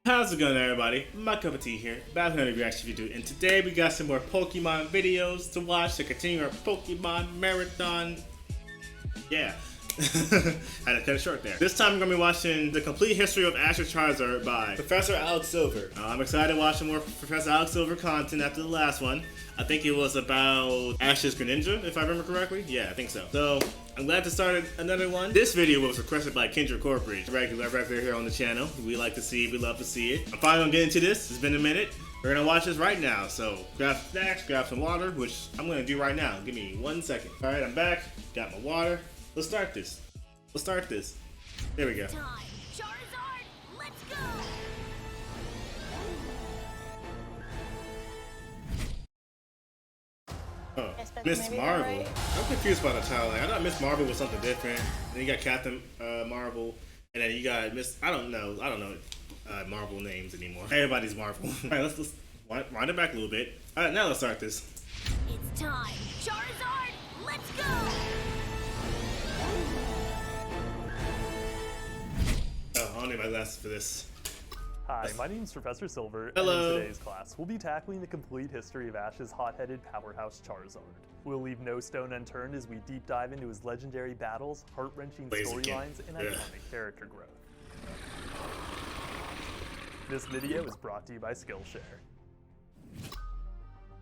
How's it going, everybody? MyCupOfTea here, back with another reaction video, and today we got some more Pokemon videos to watch to continue our Pokemon marathon. Yeah. Had to cut it short there. This time we're going to be watching the complete history of Ash's Charizard by Professor Alex Silver. I'm excited to watch some more Professor Alex Silver content after the last one. I think it was about Ash's Greninja, if I remember correctly. Yeah, I think so. So, I'm glad to start another one. This video was requested by Kendra Corporate, regular here on the channel. We like to see it, we love to see it. I'm finally gonna get into this. It's been a minute. We're gonna watch this right now. So, grab snacks, grab some water, which I'm gonna do right now. Give me 1 second. All right, I'm back. Got my water. Let's start this. Let's start this. There we go. Time. Charizard, let's go. Oh, Miss Marvel. Right? I'm confused by the title. Like, I thought Miss Marvel was something different. Then you got Captain Marvel, and then you got Miss. I don't know Marvel names anymore. Everybody's Marvel. All right, let's wind it back a little bit. All right, now let's start this. It's time. Charizard, let's go. Oh, I don't need my glasses for this. Hi, my name is Professor Silver, Hello. and in today's class, we'll be tackling the complete history of Ash's hot-headed powerhouse Charizard. We'll leave no stone unturned as we deep dive into his legendary battles, heart-wrenching storylines, and iconic character growth. This video is brought to you by Skillshare.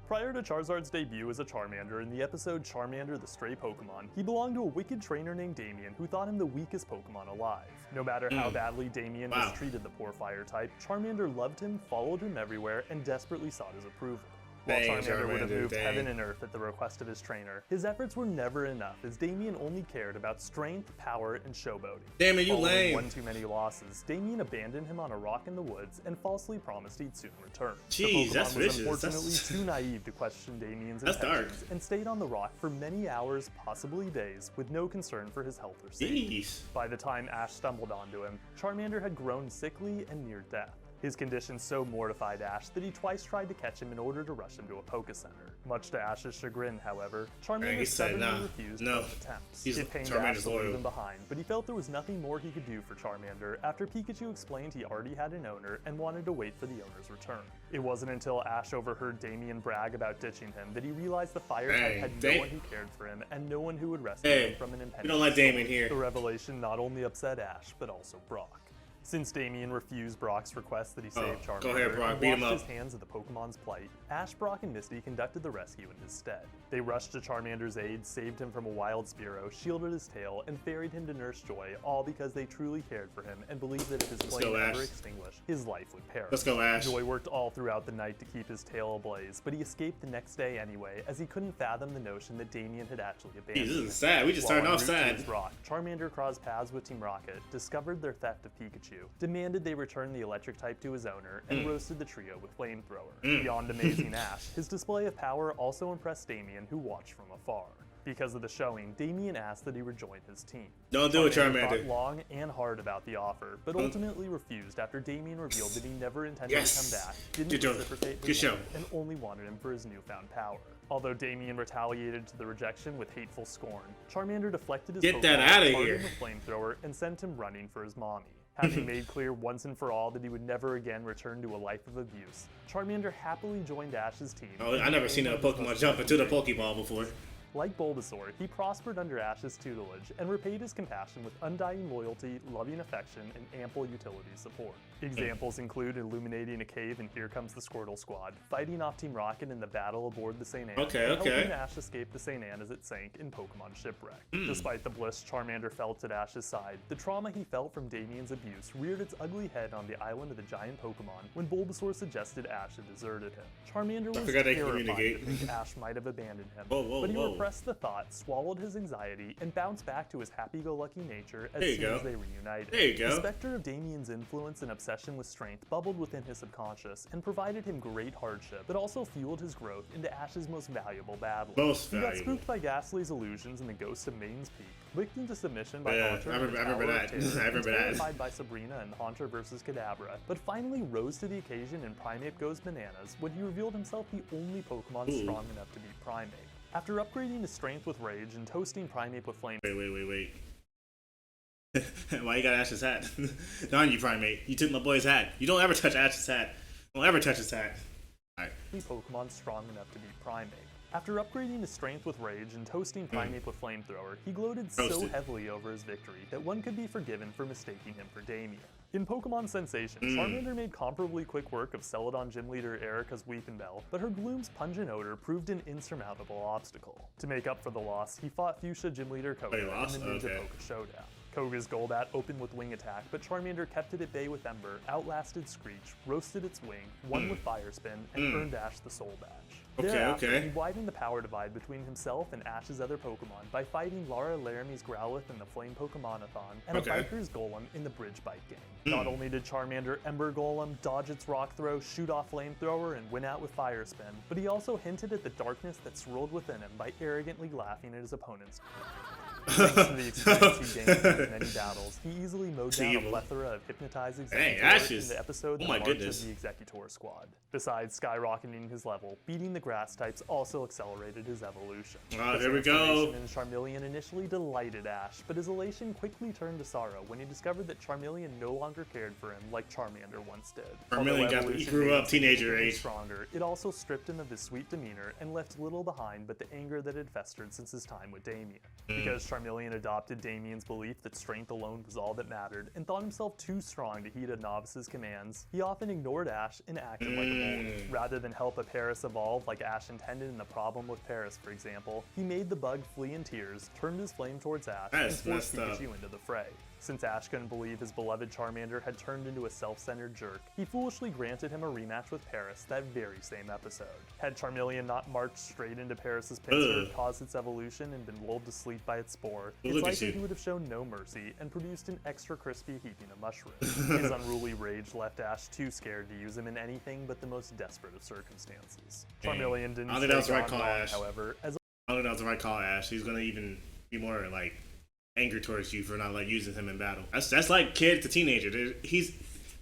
Prior to Charizard's debut as a Charmander in the episode Charmander the Stray Pokemon, he belonged to a wicked trainer named Damien who thought him the weakest Pokemon alive. No matter how badly Damien mistreated the poor fire type, Charmander loved him, followed him everywhere, and desperately sought his approval. While Charmander would have moved heaven and earth at the request of his trainer, his efforts were never enough as Damien only cared about strength, power, and showboating. Damn it, you Following lame. one too many losses, Damien abandoned him on a rock in the woods and falsely promised he'd soon return. Jeez, the Pokemon that's was vicious. unfortunately too naive to question Damien's That's intentions dark. and stayed on the rock for many hours, possibly days, with no concern for his health or safety. Jeez. By the time Ash stumbled onto him, Charmander had grown sickly and near death. His condition so mortified Ash that he twice tried to catch him in order to rush him to a Poké Center. Much to Ash's chagrin, however, Charmander stubbornly refused both attempts. It pained Ash to leave him behind, but he felt there was nothing more he could do for Charmander after Pikachu explained he already had an owner and wanted to wait for the owner's return. It wasn't until Ash overheard Damien brag about ditching him that he realized the fire type had no one who cared for him and no one who would rescue him from an impending We don't like Damien here. The revelation not only upset Ash, but also Brock. Since Damien refused Brock's request that he save Charmander go ahead, Brock, and beat him washed up. his hands of the Pokemon's plight, Ash, Brock, and Misty conducted the rescue in his stead. They rushed to Charmander's aid, saved him from a wild Spearow, shielded his tail, and ferried him to Nurse Joy, all because they truly cared for him and believed that if his flame never extinguished, his life would perish. Let's go, Ash. Joy worked all throughout the night to keep his tail ablaze, but he escaped the next day anyway, as he couldn't fathom the notion that Damien had actually abandoned him. This is sad. We just started off sad. Rock, Charmander crossed paths with Team Rocket, discovered their theft of Pikachu, demanded they return the electric type to his owner, and roasted the trio with Flamethrower. Beyond amazing Ash, his display of power also impressed Damien, who watched from afar. Because of the showing, Damien asked that he rejoin his team. Don't do it, Charmander. Thought long and hard about the offer, but ultimately refused after Damien revealed that he never intended to come back, didn't reciprocate with him, and only wanted him for his newfound power. Although Damien retaliated to the rejection with hateful scorn, Charmander deflected his Pokemon with Flamethrower and sent him running for his mommy. Having made clear once and for all that he would never again return to a life of abuse, Charmander happily joined Ash's team. Oh, I never seen a Pokemon jump into the Pokeball before. Like Bulbasaur, he prospered under Ash's tutelage and repaid his compassion with undying loyalty, loving affection, and ample utility support. Examples include illuminating a cave in Here Comes the Squirtle Squad, fighting off Team Rocket in the battle aboard the St. Anne, and helping Ash escape the St. Anne as it sank in Pokemon Shipwreck. Despite the bliss Charmander felt at Ash's side, the trauma he felt from Damien's abuse reared its ugly head on the island of the giant Pokemon when Bulbasaur suggested Ash had deserted him. Charmander was terrified to think Ash might have abandoned him, but he repressed the thought, swallowed his anxiety, and bounced back to his happy-go-lucky nature as soon as they reunited. The specter of Damien's influence and obsession with strength bubbled within his subconscious and provided him great hardship, but also fueled his growth into Ash's most valuable battle. He got spooked by Ghastly's illusions and the ghost of Maiden's Peak, licked into submission by Haunter, I remember that. terrified by Sabrina and Haunter vs. Kadabra, but finally rose to the occasion in Primeape Goes Bananas when he revealed himself the only Pokemon strong enough to beat Primeape. After upgrading his strength with Rage and toasting Primeape with Flame. Wait. Why you got Ash's hat? Darn you, Primate. You took my boy's hat. You don't ever touch Ash's hat. Don't ever touch his hat. Alright. Pokemon strong enough to beat Primate. After upgrading his strength with Rage and toasting Primate with Flamethrower, he gloated so heavily over his victory that one could be forgiven for mistaking him for Damien. In Pokemon Sensation, Charmander made comparably quick work of Celadon Gym Leader Erica's Weepinbell, but her gloom's pungent odor proved an insurmountable obstacle. To make up for the loss, he fought Fuchsia Gym Leader Koga in the Ninja Poke Showdown. Koga's Golbat opened with Wing Attack, but Charmander kept it at bay with Ember, outlasted Screech, roasted its wing, won with Fire Spin, and earned Ash the Soul Badge. Thereafter, he widened the power divide between himself and Ash's other Pokemon by fighting Lara Laramie's Growlithe in the Flame Pokemonathon and a Biker's Golem in the Bridge Bite game. Not only did Charmander Ember Golem dodge its Rock Throw, shoot off Flamethrower, and win out with Fire Spin, but he also hinted at the darkness that swirled within him by arrogantly laughing at his opponents. Thanks to the experience he gained in many battles, he easily mowed down a plethora of hypnotizing Executor in the episode The March of the Executor Squad. Besides skyrocketing his level, beating the grass types also accelerated his evolution. There we go. And Charmeleon initially delighted Ash, but his elation quickly turned to sorrow when he discovered that Charmeleon no longer cared for him like Charmander once did. Charmeleon grew up teenager age. Stronger, it also stripped him of his sweet demeanor and left little behind but the anger that had festered since his time with Damien. Because Charmeleon adopted Damien's belief that strength alone was all that mattered and thought himself too strong to heed a novice's commands, he often ignored Ash and acted like a bull. Rather than help a Paris evolve like Ash intended in the problem with Paris, for example, he made the bug flee in tears, turned his flame towards Ash, and forced Pikachu into the fray. Since Ash couldn't believe his beloved Charmander had turned into a self-centered jerk, he foolishly granted him a rematch with Paris that very same episode. Had Charmeleon not marched straight into Paris's pincer, caused its evolution, and been lulled to sleep by its spore, it's likely he would have shown no mercy and produced an extra crispy heaping of mushrooms. His unruly rage left Ash too scared to use him in anything but the most desperate of circumstances. Charmeleon didn't I don't think that was the right call, Ash. However, I don't think that was the right call, Ash. He's gonna even be more like anger towards you for not like using him in battle. That's like kid to teenager.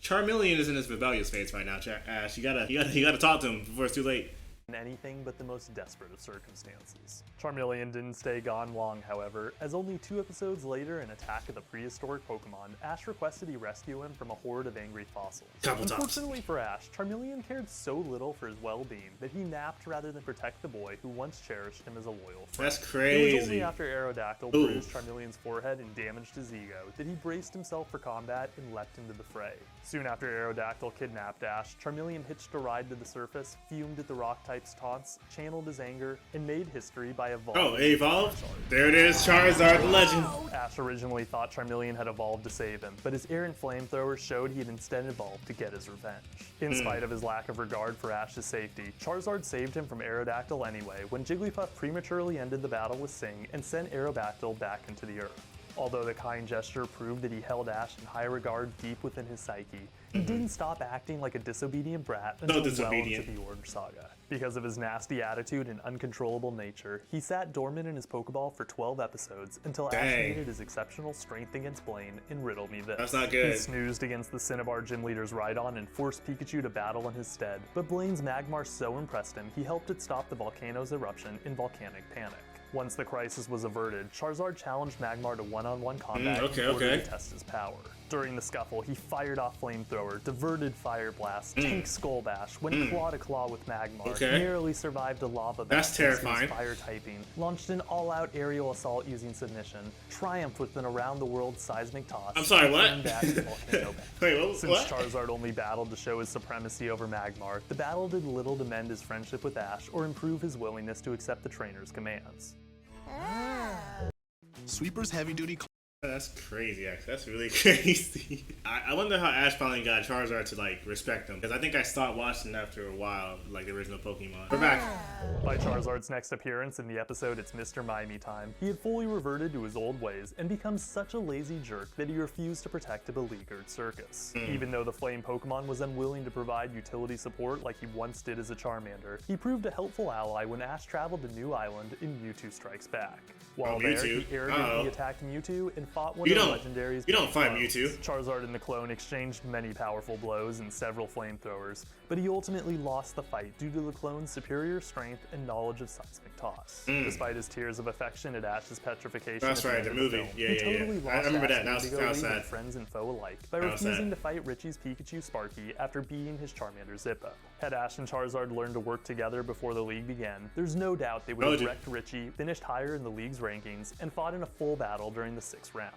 Charmeleon is in his rebellious phase right now, Ash. You gotta talk to him before it's too late. Anything but the most desperate of circumstances. Charmeleon didn't stay gone long, however, as only 2 episodes later in Attack of the Prehistoric Pokemon, Ash requested he rescue him from a horde of angry fossils. Unfortunately for Ash, Charmeleon cared so little for his well-being that he napped rather than protect the boy who once cherished him as a loyal friend. That's crazy. It was only after Aerodactyl bruised Charmeleon's forehead and damaged his ego that he braced himself for combat and leapt into the fray. Soon after Aerodactyl kidnapped Ash, Charmeleon hitched a ride to the surface, fumed at the rock-type's taunts, channeled his anger, and made history by evolving. Oh, it evolved? There it is, Charizard the legend. Ash originally thought Charmeleon had evolved to save him, but his errant flamethrower showed he had instead evolved to get his revenge. In spite of his lack of regard for Ash's safety, Charizard saved him from Aerodactyl anyway when Jigglypuff prematurely ended the battle with Sing and sent Aerodactyl back into the earth. Although the kind gesture proved that he held Ash in high regard deep within his psyche, he didn't stop acting like a disobedient brat until well into the Orange Saga. Because of his nasty attitude and uncontrollable nature, he sat dormant in his Pokeball for 12 episodes until Ash needed his exceptional strength against Blaine in Riddle Me This. That's not good. He snoozed against the Cinnabar Gym Leader's Rhydon and forced Pikachu to battle in his stead, but Blaine's Magmar so impressed him, he helped it stop the volcano's eruption in Volcanic Panic. Once the crisis was averted, Charizard challenged Magmar to one-on-one combat in order to test his power. During the scuffle, he fired off Flamethrower, diverted Fire Blast, tanked Skull Bash, went claw to claw with Magmar, narrowly survived a Lava Bash terrifying. Fire typing, launched an all-out aerial assault using Submission, triumphed with an around-the-world seismic toss. I'm sorry, what? Wait, Since Charizard only battled to show his supremacy over Magmar, the battle did little to mend his friendship with Ash or improve his willingness to accept the trainer's commands. Sweeper's heavy-duty. That's crazy, actually. That's really crazy. I wonder how Ash finally got Charizard to, like, respect him. Because I think I stopped watching after a while, like the original Pokemon. We're back. By Charizard's next appearance in the episode It's Mr. Mimey Time, he had fully reverted to his old ways and become such a lazy jerk that he refused to protect a beleaguered circus. Even though the Flame Pokemon was unwilling to provide utility support like he once did as a Charmander, he proved a helpful ally when Ash traveled to New Island in Mewtwo Strikes Back. While there, he arrogantly attacked Mewtwo and fought one You of the don't- legendaries. you don't with fight clones. Mewtwo. Charizard and the clone exchanged many powerful blows and several flamethrowers, but he ultimately lost the fight due to the clone's superior strength and knowledge of seismic toss. Despite his tears of affection at Ash's petrification. That's at right, the the end of movie. film, Yeah, he yeah, totally yeah. I lost remember that. Ash's That was Indigo League sad. with friends and foe alike by That was sad. refusing to fight Richie's Pikachu Sparky after beating his Charmander Zippo. Had Ash and Charizard learned to work together before the league began, there's no doubt they would have wrecked Richie, finished higher in the league's rankings, and fought in a full battle during the 6th round.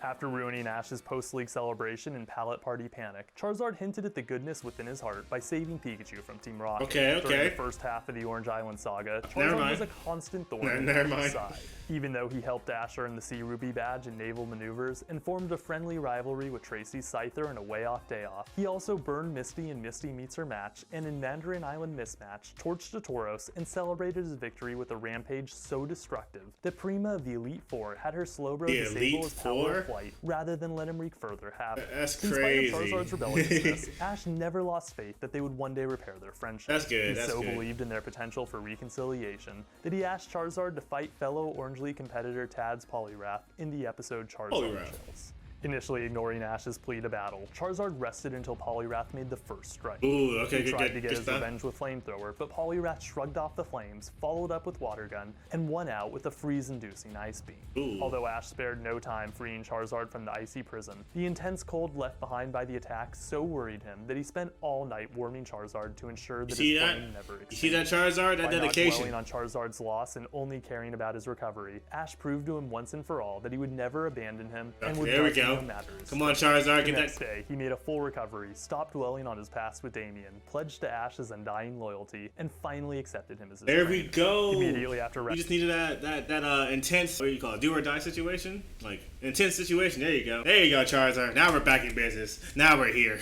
After ruining Ash's post-league celebration and pallet party panic, Charizard hinted at the goodness within his heart by saving Pikachu from Team Rocket. Okay. During the first half of the Orange Island saga, Never Charizard mind. was a constant thorn in Never Ash's mind. side. Even though he helped Ash earn the Sea Ruby badge in naval maneuvers and formed a friendly rivalry with Tracy's Scyther in a way off day off, he also burned Misty in Misty Meets Her Match and in Mandarin Island Mismatch, torched a Tauros and celebrated his victory with a rampage so destructive that Prima of the Elite Four had her Slowbro The disable Elite his power Four? of flight rather than let him wreak further havoc. That's In crazy. spite of Charizard's rebelliousness, Ash never lost faith that they would one day repair their friendship. That's good, He that's so good. believed in their potential for reconciliation that he asked Charizard to fight fellow Orange League competitor Tad's Poliwrath in the episode Charizard Poliwrath. Chills. Initially ignoring Ash's plea to battle, Charizard rested until Poliwrath made the first strike. Ooh, okay, He tried good to get good his stuff. revenge with Flamethrower, but Poliwrath shrugged off the flames, followed up with Water Gun, and won out with a freeze-inducing Ice Beam. Ooh. Although Ash spared no time freeing Charizard from the icy prison, the intense cold left behind by the attack so worried him that he spent all night warming Charizard to ensure that See his that? flame never You see that extinguished. Charizard? That By not dedication. dwelling on Charizard's loss and only caring about his recovery, Ash proved to him once and for all that he would never abandon him and would There we nothing go. no matter his Come on, strength. Charizard, The get next that. day, he made a full recovery, stopped dwelling on his past with Damien, pledged to Ash's undying loyalty, and finally accepted him as his There we trainer. go. Immediately after You just needed that intense, what do you call it, do or die situation? Like, intense situation. There you go. There you go, Charizard. Now we're back in business. Now we're here.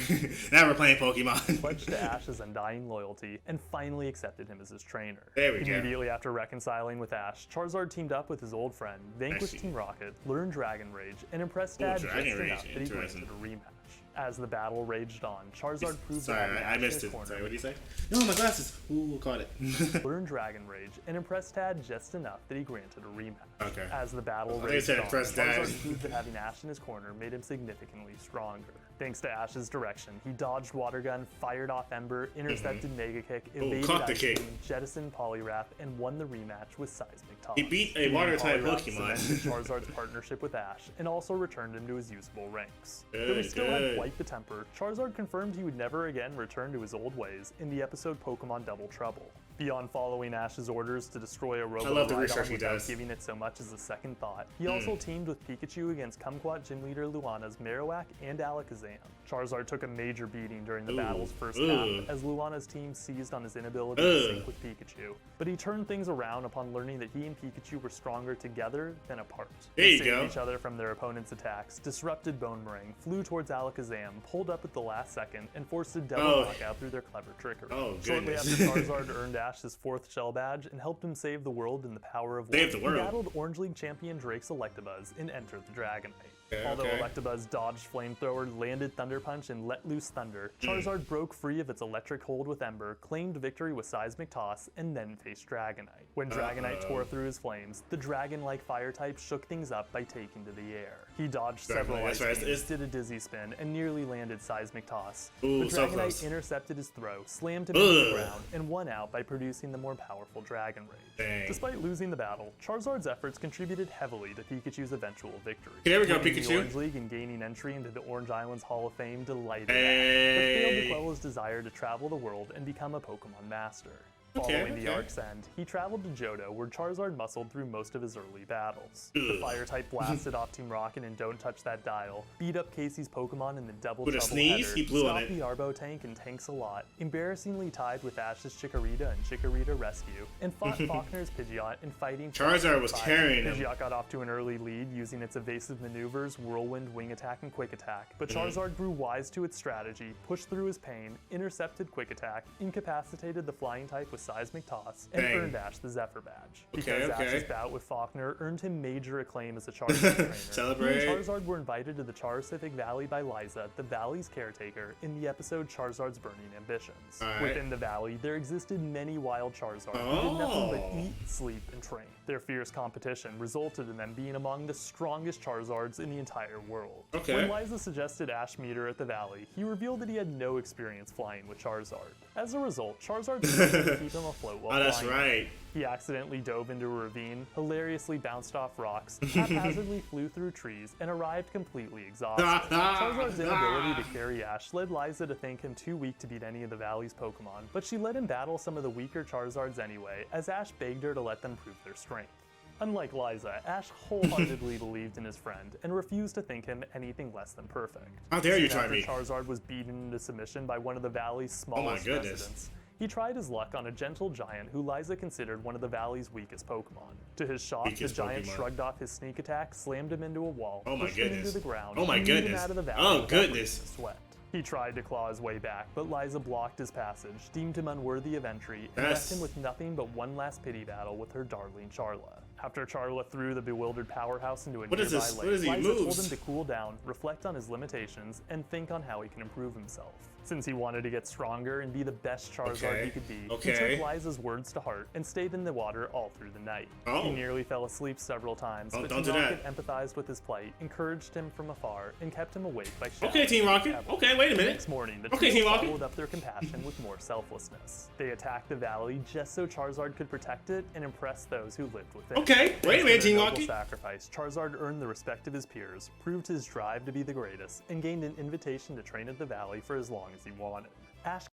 Now we're playing Pokemon. pledged to Ash's undying loyalty, and finally accepted him as his trainer. There we go. Immediately after reconciling with Ash, Charizard teamed up with his old friend, vanquished Actually. Team Rocket, learned Dragon Rage, and impressed Ooh, Dad just Dragon Rage, enough that he interesting. granted a rematch. As the battle raged on, Charizard proved that Sorry, having I Ash in missed his it. corner Sorry, what did you say? No, my glasses. Ooh, caught it. learned Dragon Rage and impressed Tad just enough that he granted a rematch. Okay. As the battle Like I raged said, on, impressed Dad. Charizard proved that having Ash in his corner made him significantly stronger. Thanks to Ash's direction, he dodged Water Gun, fired off Ember, intercepted Mega Kick, evaded caught the Ice kick. Beam, jettisoned Poliwrath, and won the rematch with Seismic Toss. He beat a Beating water-type Poliwrath Pokemon. cemented Charizard's partnership with Ash and also returned him to his usable ranks. Though he Good, still had good. quite the temper, Charizard confirmed he would never again return to his old ways in the episode Pokemon Double Trouble. Beyond following Ash's orders to destroy a Robo love the Rhydon research he without does. giving it so much as a second thought, he also teamed with Pikachu against Kumquat Gym Leader Luana's Marowak and Alakazam. Charizard took a major beating during the battle's first half as Luana's team seized on his inability to sync with Pikachu. But he turned things around upon learning that he and Pikachu were stronger together than apart. There They you saved go. each other from their opponent's attacks, disrupted Bone Meringue, flew towards Alakazam, pulled up at the last second, and forced a double knockout through their clever trickery. Oh, Shortly goodness. after Charizard earned Ash his 4th shell badge and helped him save the world in the power of Save one, the world. he battled Orange League champion Drake's Electabuzz and entered the Dragonite. Okay, Although okay. Electabuzz dodged Flamethrower, landed Thunder Punch, and let loose Thunder, Charizard broke free of its electric hold with Ember, claimed victory with Seismic Toss, and then faced Dragonite. When Dragonite tore through his flames, the dragon-like fire type shook things up by taking to the air. He dodged several Dragonite, ice that's right, beams, it's- did a dizzy spin, and nearly landed Seismic Toss. Ooh, The so Dragonite close. intercepted his throw, slammed him into the ground, and won out by producing the more powerful Dragon Rage. Dang. Despite losing the battle, Charizard's efforts contributed heavily to Pikachu's eventual victory. There we go, Winning the Pikachu. Orange League and gaining entry into the Orange Islands Hall of Fame delighted Hey. Ash, but failed to quell his desire to travel the world and become a Pokemon master. Following the okay. arc's end, he traveled to Johto, where Charizard muscled through most of his early battles. The Fire-type blasted off Team Rocket and Don't Touch That Dial, beat up Casey's Pokemon in the Double With a Trouble sneeze, header, he blew on stopped it. the Arbo Tank and Tanks a lot, embarrassingly tied with Ash's Chikorita and Chikorita Rescue, and fought Faulkner's Pidgeot in fighting Charizard was Fire. carrying him. Pidgeot got off to an early lead using its evasive maneuvers, Whirlwind, Wing Attack, and Quick Attack, but Charizard grew wise to its strategy, pushed through his pain, intercepted Quick Attack, incapacitated the flying type with Seismic Toss and Dang. earned Ash the Zephyr Badge. Okay, Because okay. Ash's bout with Faulkner earned him major acclaim as a Charizard trainer. Celebrate. He and Charizard were invited to the Charicific Valley by Liza, the Valley's caretaker, in the episode Charizard's Burning Ambitions. Alright. Within the Valley, there existed many wild Charizard who did nothing but eat, sleep, and train. Their fierce competition resulted in them being among the strongest Charizards in the entire world. Okay. When Liza suggested Ash meet her at the Valley, he revealed that he had no experience flying with Charizard. As a result, Charizard struggled to keep him afloat while Oh, that's flying. right. He accidentally dove into a ravine, hilariously bounced off rocks, haphazardly flew through trees, and arrived completely exhausted. Charizard's inability to carry Ash led Liza to think him too weak to beat any of the Valley's Pokemon, but she let him battle some of the weaker Charizards anyway, as Ash begged her to let them prove their strength. Unlike Liza, Ash wholeheartedly believed in his friend and refused to think him anything less than perfect. How dare you Soon try after me? Charizard was beaten into submission by one of the Valley's smallest goodness. residents, he tried his luck on a gentle giant who Liza considered one of the Valley's weakest Pokemon. To his shock, Weakest the giant Pokemon. shrugged off his sneak attack, slammed him into a wall, Oh my pushed him goodness. into the ground, Oh my and yeeted him goodness. out of the valley Oh without goodness. breaking a sweat. He tried to claw his way back, but Liza blocked his passage, deemed him unworthy of entry, and left him with nothing but one last pity battle with her darling Charla. After Charla threw the bewildered powerhouse into a What is nearby this? lake, What is he Liza told moves? him to cool down, reflect on his limitations, and think on how he can improve himself. Since he wanted to get stronger and be the best Charizard he could be, he Okay. took Liza's words to heart and stayed in the water all through the night. Oh. He nearly fell asleep several times, Oh, but don't Team do Rocket that. empathized with his plight, encouraged him from afar, and kept him awake by showering Okay, Team him Rocket. heavily. Okay, wait a The minute. next morning, the Okay, trio Team Rocket. followed up their compassion with more selflessness. They attacked the valley just so Charizard could protect it and impress those who lived within. Okay, wait a minute, Thanks to their Team noble Rocket. sacrifice, Charizard earned the respect of his peers, proved his drive to be the greatest, and gained an invitation to train at the valley for as long as he wanted. Ash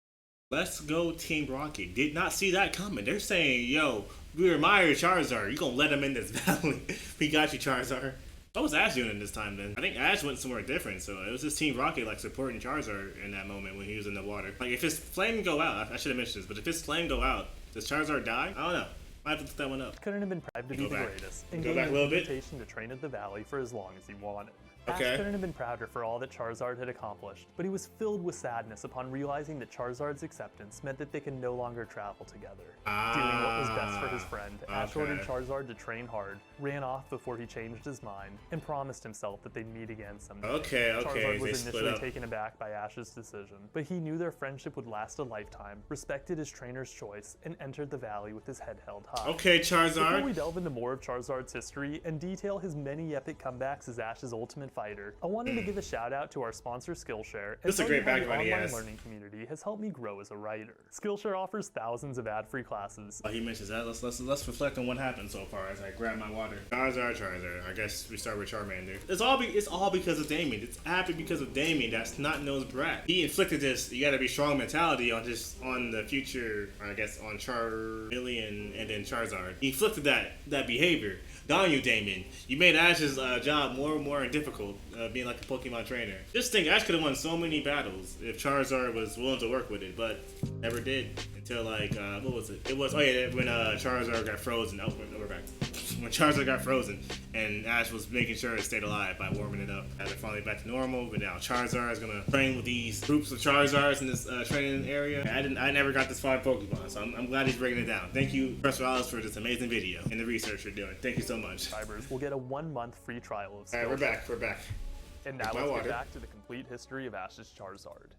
Let's go Team Rocket. Did not see that coming. They're saying, yo, we admire Charizard. You gonna let him in this valley. We got you, Charizard. What was Ash doing in this time then? I think Ash went somewhere different, so it was just Team Rocket like supporting Charizard in that moment when he was in the water. Like if his flame go out, I should have mentioned this, but if his flame go out, does Charizard die? I don't know. I have to look that one up. couldn't have been proud to be Go the back. greatest, and Go gained back a an little bit. invitation to train at the valley for as long as he wanted. Ash Okay. couldn't have been prouder for all that Charizard had accomplished, but he was filled with sadness upon realizing that Charizard's acceptance meant that they could no longer travel together. Doing what was best for his friend, Ash okay. ordered Charizard to train hard, ran off before he changed his mind, and promised himself that they'd meet again someday. Okay, Charizard they was split initially up. taken aback by Ash's decision, but he knew their friendship would last a lifetime, respected his trainer's choice, and entered the valley with his head held high. Okay, Before we Charizard. delve into more of Charizard's history and detail his many epic comebacks as Ash's ultimate fighter, I wanted to give a shout out to our sponsor Skillshare and This is a tell great you how the background he online has. learning community has helped me grow as a writer. Skillshare offers thousands of ad-free classes. He mentions that. Let's reflect on what happened so far as I grab my water. Charizard. I guess we start with Charmander. It's all because of Damien. It's happy because of Damien. That's not nosed brat. He inflicted this. You gotta be strong mentality on the future. I guess on Charmeleon and then Charizard. He inflicted that behavior. On you, Damien. You made Ash's job more and more difficult, being like a Pokemon trainer. Just think, Ash could have won so many battles if Charizard was willing to work with it, but never did. Until like, what was it? It was, when Charizard got frozen. Oh, we're back. When Charizard got frozen, and Ash was making sure it stayed alive by warming it up. And they're finally back to normal, but now Charizard is gonna train with these groups of Charizards in this training area. I never got this far in Pokemon, so I'm glad he's breaking it down. Thank you, Professor Alice, for this amazing video and the research you're doing. Thank you so much. Subscribers will get a 1-month free trial of Skillshare. Alright, we're back. And now Drink my let's water. get back to the complete history of Ash's Charizard.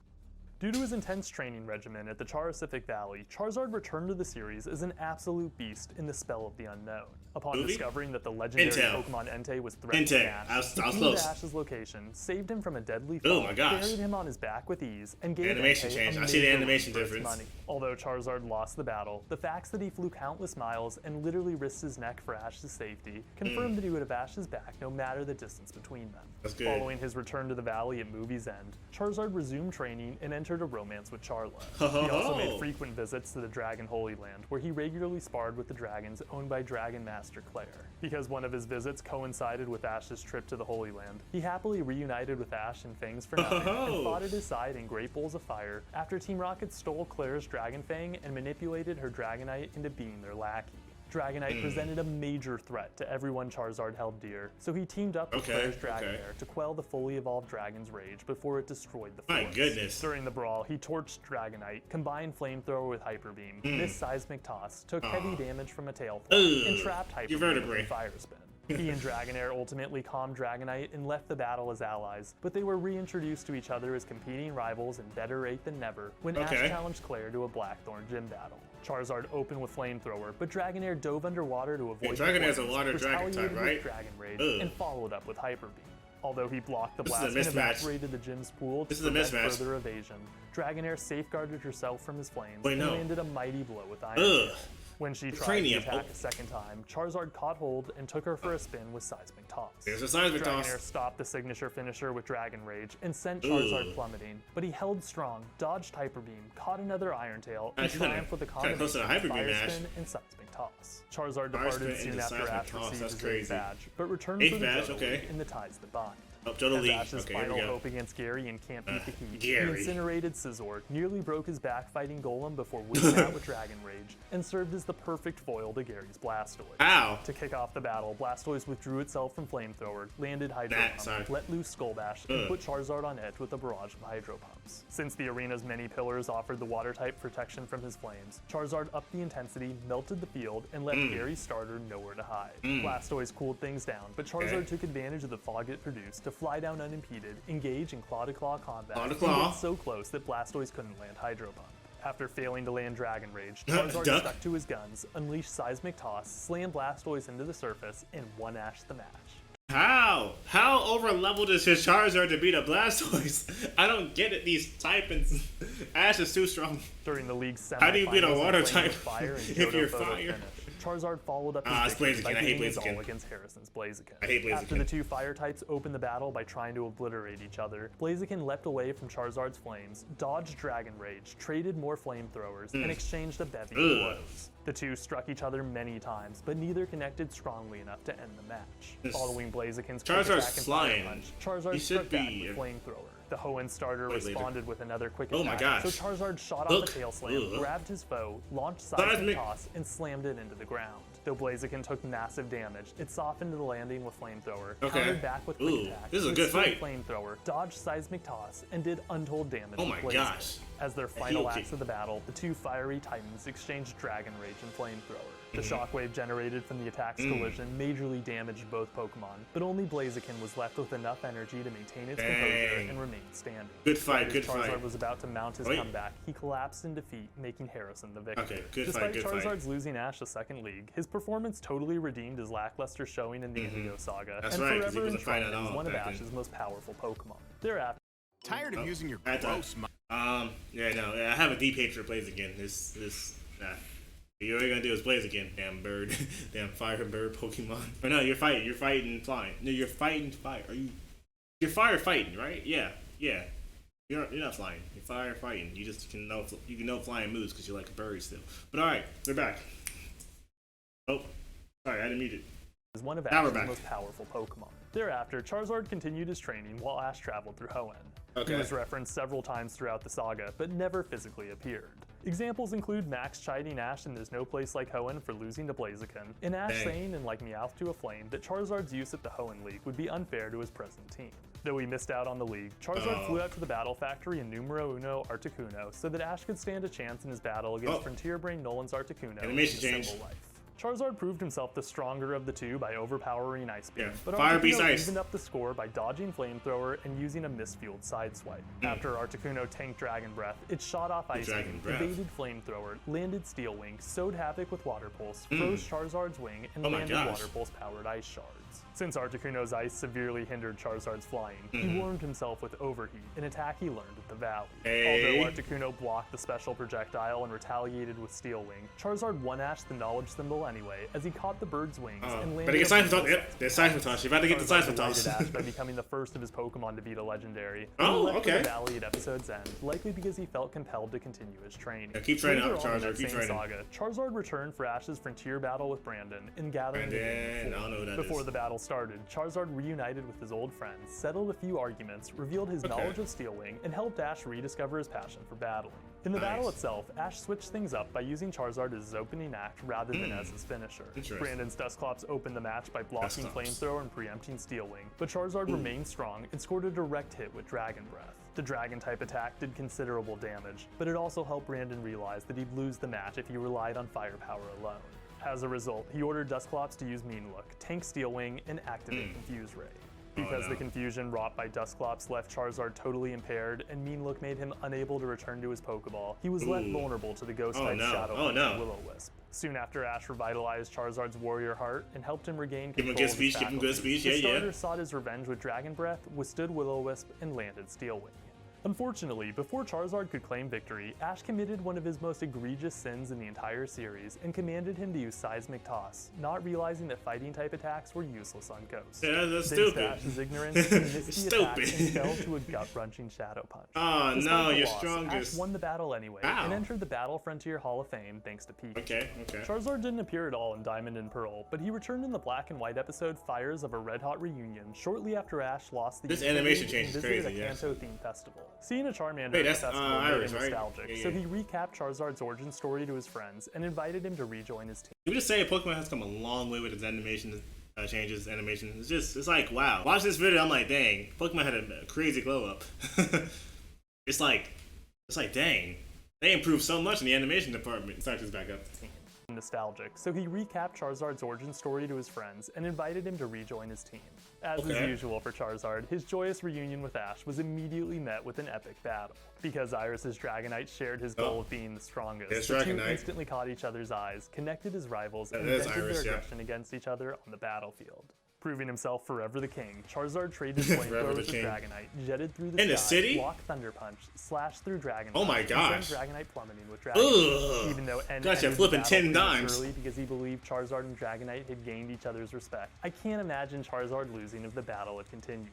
Due to his intense training regimen at the Charicific Valley, Charizard returned to the series as an absolute beast in the Spell of the Unknown. Upon Movie? discovering that the legendary Intel. Pokemon Entei was threatening Entei. Ash, I was he flew close. to Ash's location, saved him from a deadly Oh fall, my gosh. buried him on his back with ease, and gave Animation Entei change. a I see the major animation run for its difference. money. Although Charizard lost the battle, the facts that he flew countless miles and literally risked his neck for Ash's safety confirmed that he would have Ash's back no matter the distance between them. That's good. Following his return to the valley at movie's end, Charizard resumed training and entered a romance with Charla. Ho, ho, He also ho. made frequent visits to the Dragon Holy Land, where he regularly sparred with the dragons owned by Dragon Master Claire. Because one of his visits coincided with Ash's trip to the Holy Land, he happily reunited with Ash and Fangs for nothing Ho. and fought at his side in Great Bowls of Fire after Team Rocket stole Claire's Dragon Fang and manipulated her Dragonite into being their lackey. Dragonite presented a major threat to everyone Charizard held dear, so he teamed up with Claire's Dragonair to quell the fully evolved dragon's rage before it destroyed the forest. My goodness. During the brawl, he torched Dragonite, combined Flamethrower with Hyper Beam, missed Seismic Toss, took heavy damage from a Tail Flop, and trapped Hyper Beam with Fire Spin. He and Dragonair ultimately calmed Dragonite and left the battle as allies, but they were reintroduced to each other as competing rivals and better ate than never when Ash challenged Claire to a Blackthorn gym battle. Charizard opened with Flamethrower, but Dragonair dove underwater to avoid Dragonair's a water dragon type, right? Dragon Rage and followed up with Hyper Beam. Although he blocked the blast and evaporated the gym's pool to prevent further evasion, Dragonair safeguarded herself from his flames and landed a mighty blow with Iron Tail. When she tried to attack a second time, Charizard caught hold and took her for a spin with Seismic Toss. There's a Seismic Toss. Dragonair stopped the signature finisher with Dragon Rage and sent Charizard plummeting, but he held strong, dodged Hyper Beam, caught another Iron Tail, and triumphed with a combination of Fire Spin and Seismic Toss. Charizard departed soon after Ash received his 8th badge, but returned for the Johto League in the ties that bind. Johto League. Ash's final hope against Gary and Can't Beat the Heat, he incinerated Scizor, nearly broke his back fighting Golem before winning out with Dragon Rage, and served as the perfect foil to Gary's Blastoise. Ow! To kick off the battle, Blastoise withdrew itself from Flamethrower, landed Hydro Pump, let loose Skull Bash, and put Charizard on edge with a barrage of Hydro Pumps. Since the arena's many pillars offered the Water-type protection from his flames, Charizard upped the intensity, melted the field, and left Gary's starter nowhere to hide. Blastoise cooled things down, but Charizard took advantage of the fog it produced to fly down unimpeded, engage in claw-to-claw combat, and get so close that Blastoise couldn't land Hydro Pump. After failing to land Dragon Rage, Charizard stuck to his guns, unleashed Seismic Toss, slammed Blastoise into the surface, and won Ash the match. How? How over-leveled is his Charizard to beat a Blastoise? I don't get it, these typings. Ash is too strong. During the league's semifinals, how do you beat a water type if you're fire? Charizard followed up his victory by getting his all against Harrison's Blaziken. I hate Blaziken. After the two fire types opened the battle by trying to obliterate each other, Blaziken leapt away from Charizard's flames, dodged Dragon Rage, traded more flamethrowers, and exchanged a bevy of blows. The two struck each other many times, but neither connected strongly enough to end the match. Following Blaziken's quick attack and fire punch, Charizard struck back with Flamethrower. The Hoenn starter responded with another quick attack, so Charizard shot off a Tail Slam, grabbed his foe, launched Seismic Toss, and slammed it into the ground. Though Blaziken took massive damage, it softened the landing with Flamethrower, countered back with quick attack, this is a good fight. Flamethrower, dodged Seismic Toss, and did untold damage with Blaziken. As their final acts of the battle, the two fiery titans exchanged Dragon Rage and Flamethrower. The shockwave generated from the attack's collision majorly damaged both Pokemon, but only Blaziken was left with enough energy to maintain its composure and remain standing. Good fight, good fight. fight. Charizard was about to mount his comeback, he collapsed in defeat, making Harrison the victor. Okay, good Despite fight, good Charizard's fight. losing Ash the second league, his performance totally redeemed his lackluster showing in the Indigo Saga, That's and right, 'cause he forever wasn't fighting enshrined at as all one of back Ash's then. most powerful Pokemon. Thereafter, Tired of using your gross I have a deep hatred for Blaziken. You're only gonna do is Blaziken, damn bird, damn fire bird Pokemon. Or no, you're fighting flying. No, you're fighting fire. You're fire fighting, right? Yeah. You're not flying. You're fire fighting. You just can know flying moves because you're like a bird still. But all right, we're back. Oh, sorry, I didn't mute it. is one of Ash's most powerful Pokemon. Thereafter, Charizard continued his training while Ash traveled through Hoenn. He was referenced several times throughout the saga, but never physically appeared. Examples include Max chiding Ash in There's No Place Like Hoenn for losing to Blaziken, and Ash saying in Like Meowth to a Flame that Charizard's use at the Hoenn League would be unfair to his present team. Though he missed out on the league, Charizard flew out to the Battle Factory in Numero Uno Articuno so that Ash could stand a chance in his battle against Frontier Brain Nolan's Articuno in Symbol Life. Charizard proved himself the stronger of the two by overpowering Ice Beam, but Articuno evened up the score by dodging Flamethrower and using a misfueled Sideswipe. After Articuno tanked Dragon Breath, it shot off Ice Beam, evaded Flamethrower, landed Steel Wing, sowed havoc with Water Pulse, froze Charizard's wing, and landed Water Pulse powered Ice Shards. Since Articuno's ice severely hindered Charizard's flying, he warmed himself with Overheat, an attack he learned at the Valley. Although Articuno blocked the special projectile and retaliated with Steel Wing, Charizard won Ash the Knowledge Symbol anyway, as he caught the bird's wings and landed. But he gets Seismic. Yep, there's Seismic Toss. You're about to get the Seismic Toss. Ash by becoming the first of his Pokemon to beat a legendary. Oh, left okay. The Valley at episode's end, likely because he felt compelled to continue his training. Yeah, keep training up, Later on in Charizard. that Keep same training. Saga, Charizard returned for Ash's Frontier battle with Brandon and gathering the I don't know who that Before is. the battle started, Charizard reunited with his old friends, settled a few arguments, revealed his knowledge of Steel Wing, and helped Ash rediscover his passion for battling. In the battle itself, Ash switched things up by using Charizard as his opening act rather than as his finisher. Brandon's Dusclops opened the match by blocking Flamethrower and preempting Steel Wing, but Charizard remained strong and scored a direct hit with Dragon Breath. The Dragon-type attack did considerable damage, but it also helped Brandon realize that he'd lose the match if he relied on firepower alone. As a result, he ordered Dusclops to use Mean Look, tank Steel Wing, and activate Confuse Ray. Because the confusion wrought by Dusclops left Charizard totally impaired and Mean Look made him unable to return to his Pokeball, he was left vulnerable to the Ghost-type Shadow Punch and Will-O-Wisp. Soon after, Ash revitalized Charizard's Warrior Heart and helped him regain control of his faculties. The starter sought his revenge with Dragon Breath, withstood Will-O-Wisp, and landed Steel Wing. Unfortunately, before Charizard could claim victory, Ash committed one of his most egregious sins in the entire series and commanded him to use Seismic Toss, not realizing that fighting-type attacks were useless on Ghost. Yeah, that's Thanks stupid. to Ash's ignorance, he missed the attack and fell to a gut-wrenching Shadow Punch. Oh Despite no, the you're loss, strongest. Ash won the battle anyway and entered the Battle Frontier Hall of Fame thanks to Pikachu. Okay. Charizard didn't appear at all in Diamond and Pearl, but he returned in the Black and White episode Fires of a Red Hot Reunion shortly after Ash lost the This Unova animation League change and is visited crazy, a yeah. Kanto-themed festival. Seeing a Charmander Wait, at the that's, festival made Iris, him right? nostalgic, Yeah. so he recapped Charizard's origin story to his friends and invited him to rejoin his team. Can we just say Pokemon has come a long way with its animation changes, animation. It's like, wow. Watch this video, I'm like, dang, Pokemon had a crazy glow up. it's like, dang, they improved so much in the animation department. Start this back up. Nostalgic, so he recapped Charizard's origin story to his friends and invited him to rejoin his team. As is usual for Charizard, his joyous reunion with Ash was immediately met with an epic battle. Because Iris's Dragonite shared his goal of being the strongest, the two instantly caught each other's eyes, connected as rivals, and vented their aggression against each other on the battlefield. Proving himself forever the king, Charizard traded flamethrowers with Dragonite, jetted through the sky, blocked Thunder Punch, slashed through Dragonite, oh my gosh, and sent Dragonite plummeting with Dragonite. Even though gotcha, flipping 10 dimes early because he believed Charizard and Dragonite had gained each other's respect. I can't imagine Charizard losing if the battle had continued.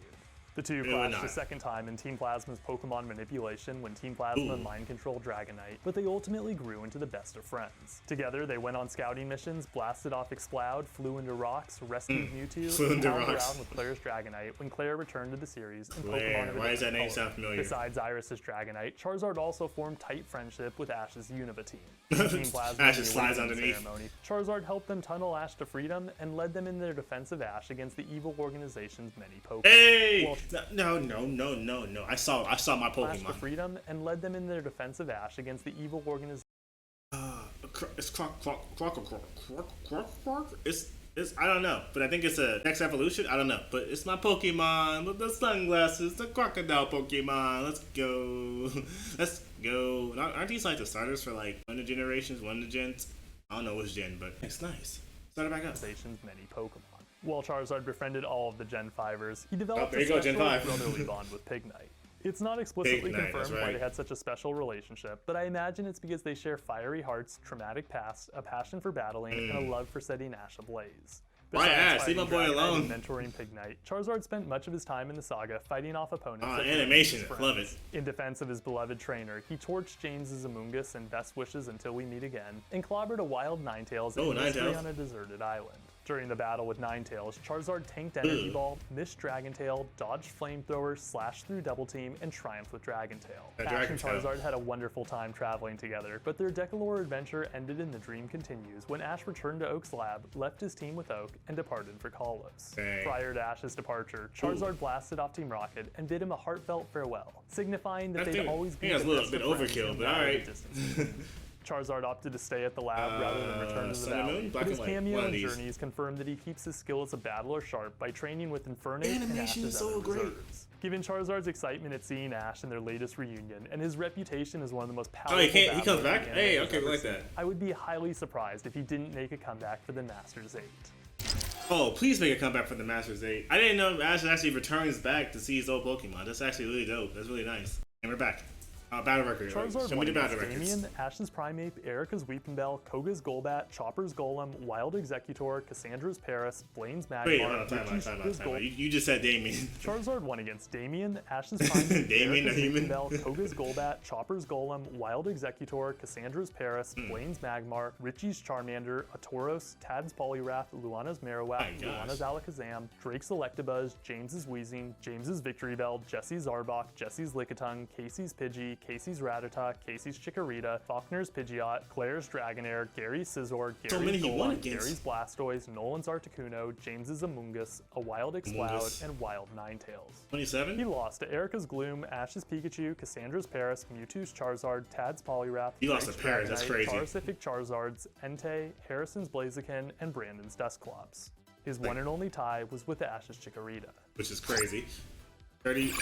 The two clashed a second time in Team Plasma's Pokemon manipulation when Team Plasma mind-controlled Dragonite, but they ultimately grew into the best of friends. Together, they went on scouting missions, blasted off Exploud, flew into rocks, rescued Mewtwo, and hung around with Claire's Dragonite when Claire returned to the series in Pokemon Why does that name sound familiar? Besides Iris's Dragonite, Charizard also formed tight friendship with Ash's Unova team. Team Plasma Ash slides underneath. Ceremony, Charizard helped them tunnel Ash to freedom and led them in their defense of Ash against the evil organization's many Pokemon. Hey! No. I saw my Pokemon. To freedom and led them in their defense of Ash against the evil organization. It's It's I don't know, but I think it's a next evolution. I don't know, but it's my Pokemon with the sunglasses, the crocodile Pokemon. Let's go. Aren't these like the starters for like one of the generations, one of the gens? I don't know which gen, but it's nice. Start it back up. Many Pokemon. While Charizard befriended all of the Gen 5ers, he developed a special brotherly bond with Pignite. It's not explicitly confirmed why they had such a special relationship, but I imagine it's because they share fiery hearts, traumatic past, a passion for battling, and a love for setting Ash ablaze. Why Ash? Leave my boy alone. Mentoring Pignite, Charizard spent much of his time in the saga fighting off opponents. Animation, love it. In defense of his beloved trainer, he torched James's Amoonguss and Best Wishes Until We Meet Again, and clobbered a wild Ninetales in mystery on a deserted island. During the battle with Ninetales, Charizard tanked Energy Ball, missed Dragon Tail, dodged Flamethrower, slashed through Double Team, and triumphed with Dragon Tail. Ash and Charizard had a wonderful time traveling together, but their Decalore adventure ended in The Dream Continues when Ash returned to Oak's lab, left his team with Oak, and departed for Kalos. Prior to Ash's departure, Charizard blasted off Team Rocket and bid him a heartfelt farewell, signifying that they'd always be the best of friends. A little bit overkill, but alright. Charizard opted to stay at the lab rather than return to the valley, but his cameo and journeys confirmed that he keeps his skill as a battler sharp by training with Infernape and Ash's other reserves. Given Charizard's excitement at seeing Ash in their latest reunion, and his reputation as one of the most powerful he comes back? Hey, okay, we like that. I would be highly surprised if he didn't make a comeback for the Masters 8. Oh, please make a comeback for the Masters 8. I didn't know Ash actually returns back to see his old Pokemon. That's actually really dope. That's really nice. And we're back. Battle record. Charizard Show me the battle records. Damien, Ash's Primeape, Erica's Weepinbell, Koga's Golbat, Chopper's Golem, Wild Executor, Cassandra's Paris, Blaine's Magmar, Wait, hold on, time out. You just said Damien. Charizard won against Damien, Ash's Primeape, Erica's Weepinbell, Koga's Golbat, Chopper's Golem, Wild Executor, Cassandra's Paris, Blaine's Magmar, Richie's Charmander, a Tauros, Tad's Poliwrath, Luana's Marowak, Luana's Alakazam, Drake's Electabuzz, James's Weezing, James's Victreebel, Jesse's Arbok, Jesse's Lickitung, Casey's Pidgey, Casey's Rattata, Casey's Chikorita, Faulkner's Pidgeot, Claire's Dragonair, Gary's Scizor, So many Gary's he won Golem, against. Gary's Blastoise, Nolan's Articuno, James's Amoonguss, a Wild Exploud, and Wild Ninetales. 27? He lost to Erica's Gloom, Ash's Pikachu, Cassandra's Paras, Mewtwo's Charizard, Tad's Poliwrath, He lost to Drake's Paras, that's Dragonite, crazy. Charicific Charizards, Entei, Harrison's Blaziken, and Brandon's Dusclops. His one and only tie was with Ash's Chikorita. Which is crazy. 30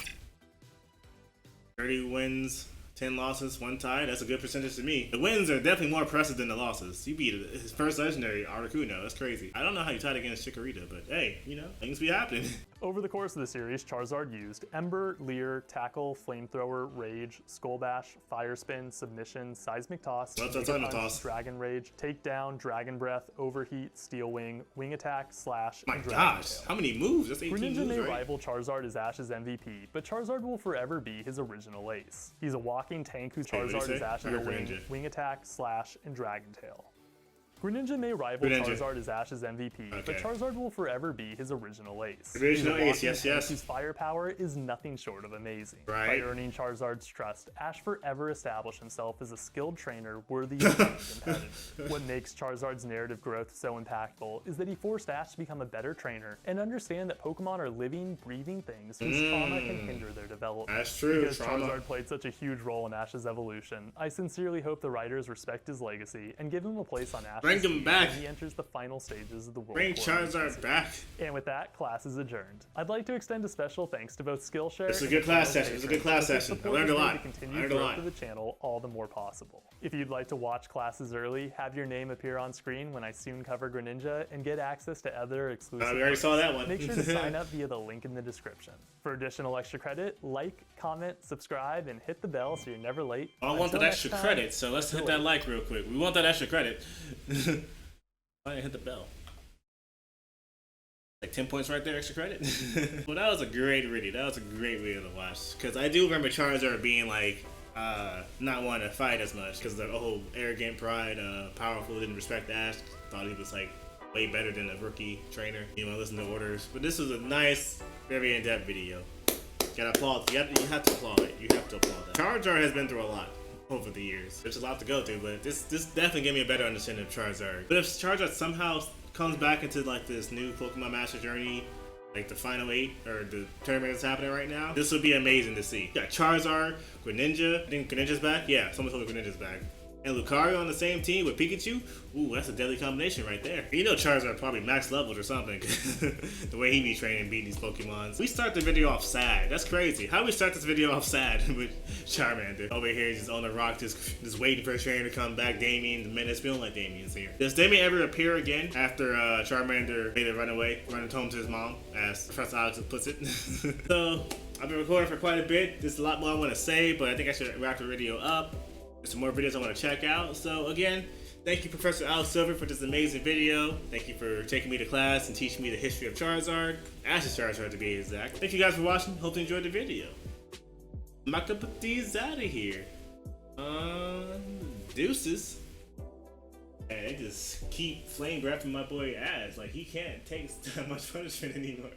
wins, 10 losses, 1 tie. That's a good percentage to me. The wins are definitely more impressive than the losses. You beat his first legendary, Articuno. That's crazy. I don't know how you tied against Chikorita, but hey, you know, things be happening. Over the course of the series, Charizard used Ember, Leer, Tackle, Flamethrower, Rage, Skull Bash, Fire Spin, Submission, Seismic Toss, What's Mega on the Punch, toss? Dragon Rage, Takedown, Dragon Breath, Overheat, Steel Wing, Wing Attack, Slash, My and Dragon gosh, Tail. how many moves? That's 18 Greninja moves, may right? rival Charizard as Ash's MVP, but Charizard will forever be his original ace. He's a walking tank whose what'd you Charizard is say? Ash's I heard Wing, Greninja. Wing Attack, Slash, and Dragon Tail. Greninja may rival Greninja. Charizard as Ash's MVP, but Okay. Charizard will forever be his original ace. Original He's a ace, walking yes, tank yes. whose firepower is nothing short of amazing. Right. By earning Charizard's trust, Ash forever established himself as a skilled trainer worthy of being competitive. What makes Charizard's narrative growth so impactful is that he forced Ash to become a better trainer and understand that Pokemon are living, breathing things whose trauma can hinder their development. That's true, Because trauma. Charizard played such a huge role in Ash's evolution, I sincerely hope the writers respect his legacy and give him a place on Ash's Bring him team back. as he enters the final stages of the World Bring Tour. Charizard back. And with that, class is adjourned. I'd like to extend a special thanks to both Skillshare It's a and good the class channel's session. It's a patrons, good class as their session. I support learned a has made lot. the I continued learned a growth lot. of the channel all the more possible. If you'd like to watch classes early, have your name appear on screen when I soon cover Greninja, and get access to other exclusive We already saw that one. make sure to sign up via the link in the description. For additional extra credit, like, comment, subscribe, and hit the bell so you're never late. I want Until that next extra time, credit, so let's hit that like real quick. We want that extra credit. I didn't hit the bell. Like 10 points right there, extra credit. Well, that was a great video. That was a great video to watch. Because I do remember Charizard being like, not wanting to fight as much. Because the whole arrogant pride, powerful, didn't respect Ash. Thought he was like way better than a rookie trainer. You know, listen to orders. But this was a nice, very in-depth video. Gotta applaud. You have to applaud it. You have to applaud that. Charizard has been through a lot over the years. There's a lot to go through, but this definitely gave me a better understanding of Charizard. But if Charizard somehow comes back into like this new Pokemon Master Journey, like the final 8 or the tournament that's happening right now, this would be amazing to see. You got Charizard, Greninja. I think Greninja's back. Yeah, someone told me Greninja's back. And Lucario on the same team with Pikachu. Ooh, that's a deadly combination right there. You know Charizard probably max leveled or something. The way he be training and beating these Pokemons. We start the video off sad. That's crazy. How do we start this video off sad with Charmander? Over here just on the rock, just waiting for his trainer to come back. Damien, the Menace. We don't like Damien's here. Does Damien ever appear again after Charmander made it run home to his mom, as Professor Alex puts it? So, I've been recording for quite a bit. There's a lot more I want to say, but I think I should wrap the video up. There's some more videos I want to check out. So again, thank you Professor Alex Silver for this amazing video. Thank you for taking me to class and teaching me the history of Charizard. Ash's Charizard to be exact. Thank you guys for watching. Hope you enjoyed the video. MyCupOfTea is out of here. Deuces. And they just keep flame grabbing my boy Ash. Like he can't take that much punishment anymore.